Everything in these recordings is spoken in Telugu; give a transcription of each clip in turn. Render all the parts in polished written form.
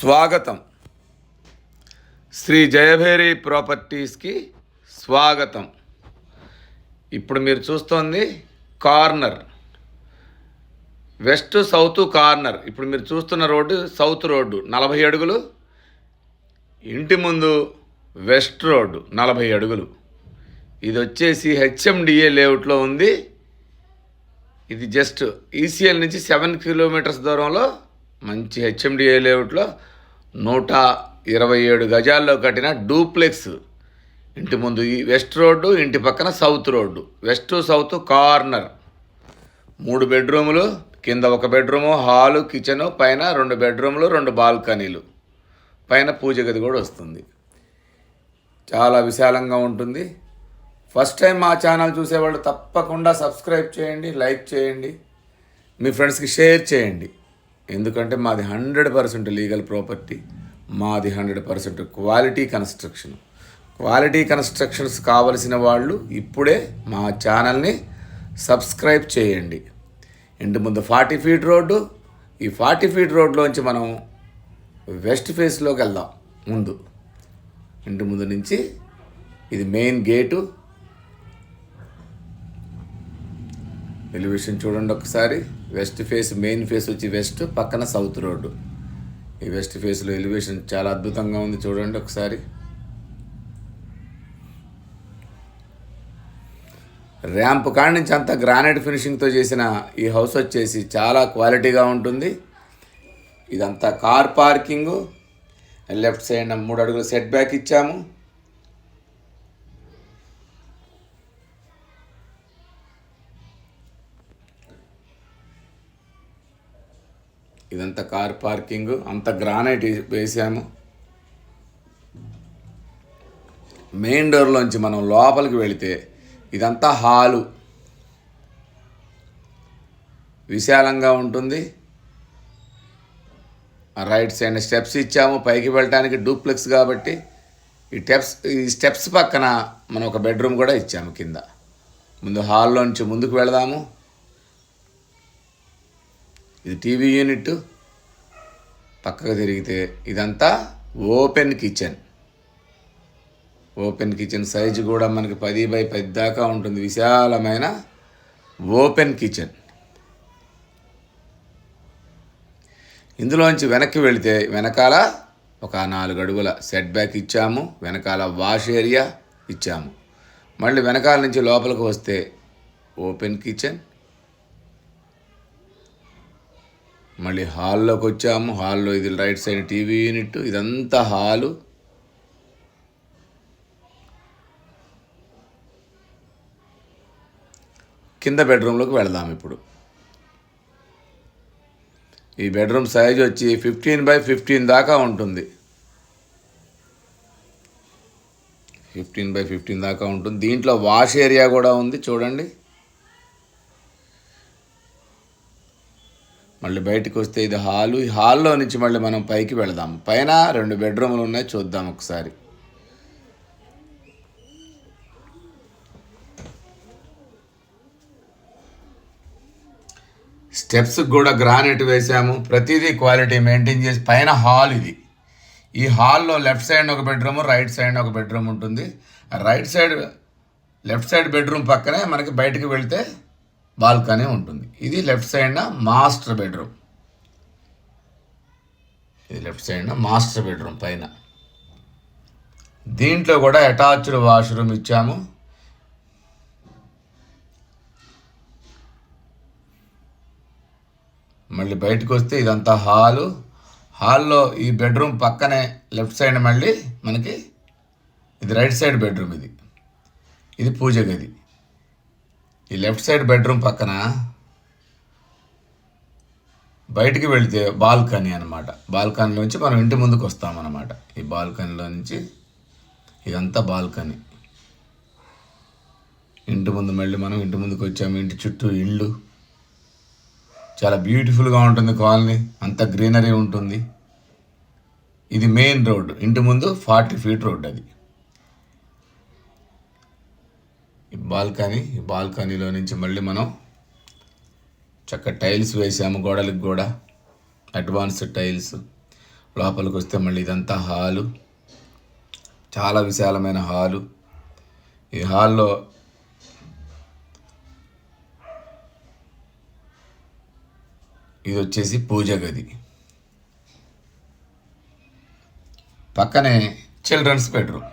స్వాగతం. శ్రీ జయభేరి ప్రాపర్టీస్కి స్వాగతం. ఇప్పుడు మీరు చూస్తోంది కార్నర్, వెస్ట్ సౌత్ కార్నర్. ఇప్పుడు మీరు చూస్తున్న రోడ్డు సౌత్ రోడ్డు 40 అడుగులు, ఇంటి ముందు వెస్ట్ రోడ్డు 40 అడుగులు. ఇది వచ్చేసి హెచ్ఎండిఏ లేఅవుట్లో ఉంది. ఇది జస్ట్ ఈసీఎల్ నుంచి 7 కిలోమీటర్స్ దూరంలో మంచి హెచ్ఎండిఏ లేఅవుట్లో 127 గజాల్లో కట్టిన డూప్లెక్స్. ఇంటి ముందు ఈ వెస్ట్ రోడ్డు, ఇంటి పక్కన south road, west south corner. 3 బెడ్రూములు, కింద 1 బెడ్రూము, హాలు, కిచెను, పైన 2 బెడ్రూములు, 2 బాల్కనీలు, పైన పూజ గది కూడా వస్తుంది. చాలా విశాలంగా ఉంటుంది. ఫస్ట్ టైం మా ఛానల్ చూసేవాళ్ళు తప్పకుండా సబ్స్క్రైబ్ చేయండి, లైక్ చేయండి, మీ ఫ్రెండ్స్కి షేర్ చేయండి. ఎందుకంటే మాది 100% లీగల్ ప్రాపర్టీ, మాది 100% క్వాలిటీ కన్స్ట్రక్షన్. క్వాలిటీ కన్స్ట్రక్షన్స్ కావలసిన వాళ్ళు ఇప్పుడే మా ఛానల్ని సబ్స్క్రైబ్ చేయండి. ఇంటి ముందు 40 ఫీట్ రోడ్డు. ఈ 40 ఫీట్ రోడ్లోంచి మనం వెస్ట్ ఫేస్లోకి వెళ్దాం. ముందు ఇంటి ముందు నుంచి ఇది మెయిన్ గేటు. ఎలివేషన్ చూడండి ఒకసారి. వెస్ట్ ఫేస్, మెయిన్ ఫేస్ వచ్చి వెస్ట్, పక్కన సౌత్ రోడ్డు. ఈ వెస్ట్ ఫేస్లో ఎలివేషన్ చాలా అద్భుతంగా ఉంది, చూడండి ఒకసారి. ర్యాంప్ కాడి నుంచి అంతా గ్రానైట్ ఫినిషింగ్తో చేసిన ఈ హౌస్ వచ్చేసి చాలా క్వాలిటీగా ఉంటుంది. ఇదంతా కార్ పార్కింగు. లెఫ్ట్ సైడ్ 3 అడుగులు సెట్ బ్యాక్ ఇచ్చాము. ఇదంతా కార్ పార్కింగ్, అంత గ్రానైట్ వేసాము. మెయిన్ డోర్లోంచి మనం లోపలికి వెళితే ఇదంతా హాలు, విశాలంగా ఉంటుంది. రైట్ సైడ్ స్టెప్స్ ఇచ్చాము పైకి వెళ్ళటానికి, డూప్లెక్స్ కాబట్టి. ఈ స్టెప్స్ పక్కన మనం 1 బెడ్రూమ్ కూడా ఇచ్చాము కింద. ముందు హాల్లోంచి ముందుకు వెళదాము. ఇది టీవీ యూనిట్. పక్కకు తిరిగితే ఇదంతా open kitchen. Open kitchen size కూడా మనకి 10 బై 10 దాకా ఉంటుంది. విశాలమైన ఓపెన్ కిచెన్. ఇందులోంచి వెనక్కి వెళితే వెనకాల ఒక 4 అడుగుల సెట్ బ్యాక్ ఇచ్చాము. వెనకాల వాష్ ఏరియా ఇచ్చాము. మళ్ళీ వెనకాల నుంచి లోపలికి వస్తే ఓపెన్ కిచెన్. మళ్ళీ హాల్లోకి వచ్చాము. హాల్లో ఇది రైట్ సైడ్ టీవీ యూనిట్. ఇదంతా హాలు. కింద బెడ్రూమ్లోకి వెళదాం ఇప్పుడు. ఈ బెడ్రూమ్ సైజ్ వచ్చి 15 బై 15 దాకా ఉంటుంది. 15 బై 15 దాకా ఉంటుంది. దీంట్లో వాష్ ఏరియా కూడా ఉంది, చూడండి. మళ్ళీ బయటకు వస్తే ఇది హాలు. ఈ హాల్లో నుంచి మళ్ళీ మనం పైకి వెళదాం. పైన 2 బెడ్రూములు ఉన్నాయి, చూద్దాం ఒకసారి. స్టెప్స్ కూడా గ్రానైట్ వేసాము. ప్రతిదీ క్వాలిటీ మెయింటైన్ చేసి. పైన హాల్ ఇది. ఈ హాల్లో left side 1 bedroom, right side 1 bedroom ఉంటుంది. లెఫ్ట్ సైడ్ బెడ్రూమ్ పక్కనే మనకి బయటకు వెళితే బాల్కనీ ఉంటుంది. ఇది లెఫ్ట్ సైడ్న మాస్టర్ బెడ్రూమ్. ఇది లెఫ్ట్ సైడ్న మాస్టర్ బెడ్రూమ్ పైన. దీంట్లో కూడా అటాచ్డ్ వాష్రూమ్ ఇచ్చాము. మళ్ళీ బయటకు వస్తే ఇదంతా హాలు. హాల్లో ఈ బెడ్రూమ్ పక్కనే లెఫ్ట్ సైడ్ మళ్ళీ మనకి ఇది రైట్ సైడ్ బెడ్రూమ్. ఇది పూజ గది. ఈ లెఫ్ట్ సైడ్ బెడ్రూమ్ పక్కన బయటికి వెళితే బాల్కనీ అనమాట. బాల్కనీలోంచి మనం ఇంటి ముందుకు వస్తామన్నమాట. ఈ బాల్కనీలో నుంచి ఇదంతా బాల్కనీ. ఇంటి ముందు మళ్ళీ మనం ఇంటి ముందుకు వచ్చాము. ఇంటి చుట్టూ ఇళ్ళు. చాలా బ్యూటిఫుల్గా ఉంటుంది కాలనీ. అంత గ్రీనరీ ఉంటుంది. ఇది మెయిన్ రోడ్డు. ఇంటి ముందు 40 ఫీట్ రోడ్డు అది. ఈ బాల్కనీలో నుంచి మళ్ళీ మనం చక్కగా టైల్స్ వేసాము. గోడలకు కూడా అడ్వాన్స్డ్ టైల్స్. లోపలికి వస్తే మళ్ళీ ఇదంతా హాలు, చాలా విశాలమైన హాలు. ఈ హాల్లో ఇది వచ్చేసి పూజ గది, పక్కనే చిల్డ్రన్స్ బెడ్రూమ్.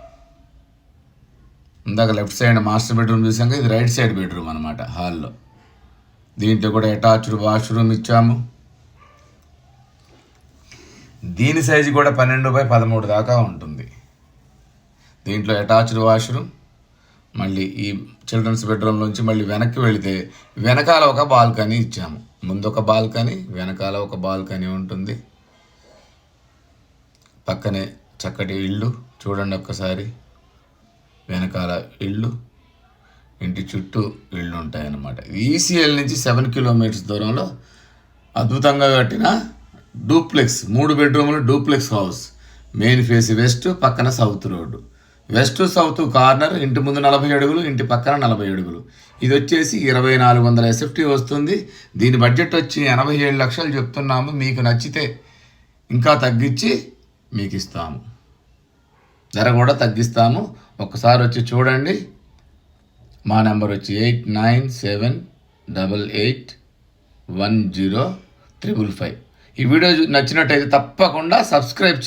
ఇందాక లెఫ్ట్ సైడ్ మాస్టర్ బెడ్రూమ్ చూసాక ఇది రైట్ సైడ్ బెడ్రూమ్ అనమాట హాల్లో. దీంట్లో కూడా అటాచ్డ్ వాష్రూమ్ ఇచ్చాము. దీని సైజు కూడా 12x13 దాకా ఉంటుంది. దీంట్లో అటాచ్డ్ వాష్రూమ్. మళ్ళీ ఈ చిల్డ్రన్స్ బెడ్రూమ్ నుంచి మళ్ళీ వెనక్కి వెళితే వెనకాల ఒక బాల్కనీ ఇచ్చాము. ముందు ఒక బాల్కనీ, వెనకాల ఒక బాల్కనీ ఉంటుంది. పక్కనే చక్కటి ఇల్లు చూడండి ఒక్కసారి. వెనకాల ఇల్లు, ఇంటి చుట్టూ ఇళ్ళు ఉంటాయన్నమాట. ఈసీఎల్ నుంచి 7 కిలోమీటర్స్ దూరంలో అద్భుతంగా కట్టిన డూప్లెక్స్, 3 బెడ్రూములు duplex house. Main face west, పక్కన south road. West south corner, ఇంటి ముందు 40 అడుగులు, ఇంటి పక్కన 40 అడుగులు. ఇది వచ్చేసి 2400 SFT వస్తుంది. దీని బడ్జెట్ వచ్చి 87 లక్షలు చెప్తున్నాము. మీకు నచ్చితే ఇంకా తగ్గించి మీకు ఇస్తాము, ధర కూడా తగ్గిస్తాము. ఒక్కసారి వచ్చి చూడండి. మా నెంబర్ వచ్చి 8978810555. ఈ వీడియో నచ్చినట్టయితే తప్పకుండా సబ్స్క్రైబ్